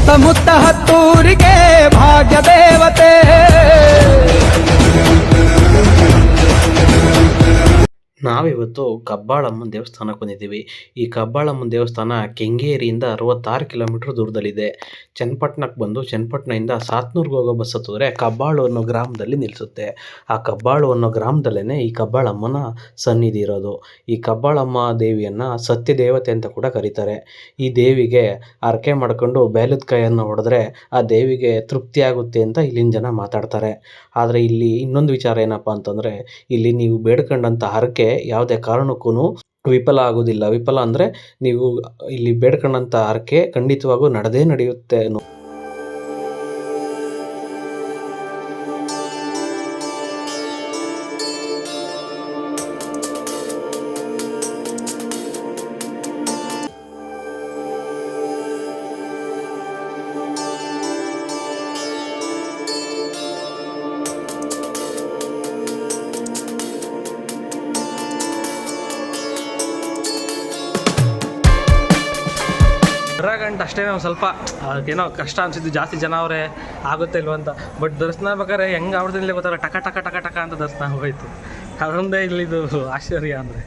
ಸುತ್ತಮುತ್ತ ಹತ್ತೂರಿಗೆ ಭಾಗ್ಯ ದೇವತೆ. ನಾವಿವತ್ತು ಕಬ್ಬಾಳಮ್ಮನ ದೇವಸ್ಥಾನಕ್ಕೆ ಬಂದಿದ್ದೀವಿ. ಈ ಕಬ್ಬಾಳಮ್ಮನ ದೇವಸ್ಥಾನ ಕೆಂಗೇರಿಯಿಂದ 66 ಕಿಲೋಮೀಟರ್ ದೂರದಲ್ಲಿದೆ. ಚನ್ನಪಟ್ಟಣಕ್ಕೆ ಬಂದು ಚನ್ನಪಟ್ಟಣದಿಂದ ಸಾತ್ನೂರ್ಗೆ ಹೋಗೋ ಬಸ್ ಹತ್ತಿದ್ರೆ ಕಬ್ಬಾಳು ಅನ್ನೋ ಗ್ರಾಮದಲ್ಲಿ ನಿಲ್ಲಿಸುತ್ತೆ. ಆ ಕಬ್ಬಾಳು ಅನ್ನೋ ಗ್ರಾಮದಲ್ಲೇ ಈ ಕಬ್ಬಾಳಮ್ಮನ ಸನ್ನಿಧಿ ಇರೋದು. ಈ ಕಬ್ಬಾಳಮ್ಮ ದೇವಿಯನ್ನು ಸತ್ಯ ದೇವತೆ ಅಂತ ಕೂಡ ಕರೀತಾರೆ. ಈ ದೇವಿಗೆ ಹರಕೆ ಮಾಡ್ಕೊಂಡು ಬೇಲದ ಕಾಯನ್ನು ಹೊಡೆದ್ರೆ ಆ ದೇವಿಗೆ ತೃಪ್ತಿ ಆಗುತ್ತೆ ಅಂತ ಇಲ್ಲಿನ ಜನ ಮಾತಾಡ್ತಾರೆ. ಆದರೆ ಇಲ್ಲಿ ಇನ್ನೊಂದು ವಿಚಾರ ಏನಪ್ಪ ಅಂತಂದರೆ, ಇಲ್ಲಿ ನೀವು ಬೇಡ್ಕೊಂಡಂಥ ಹರಕೆ ಯಾವುದೇ ಕಾರಣಕ್ಕೂ ವಿಫಲ ಆಗೋದಿಲ್ಲ. ವಿಫಲ ಅಂದರೆ ನೀವು ಇಲ್ಲಿ ಬೇಡ್ಕೊಂಡಂಥ ಹರಕೆ ಖಂಡಿತವಾಗೂ ನಡೆಯುತ್ತೆ. ಗಂಟೆ ಅಷ್ಟೇ ಒಂದು ಸ್ವಲ್ಪ ಏನೋ ಕಷ್ಟ ಅನಿಸಿದ್ದು, ಜಾಸ್ತಿ ಜನ ಅವರೇ ಆಗುತ್ತೆ ಇಲ್ವ ಅಂತ. ಬಟ್ ದರ್ಶನ ಬೇಕಾದ್ರೆ ಹೆಂಗೆ ಅವ್ರದ್ದಿಲ್ಲೇ ಗೊತ್ತಾಗಲ್ಲ, ಟಕ ಟಕ ಟಕ ಟಕ ಅಂತ ದರ್ಶನ ಹೋಯ್ತು. ಅದೊಂದೇ ಇಲ್ಲಿದು ಆಶ್ಚರ್ಯ ಅಂದರೆ.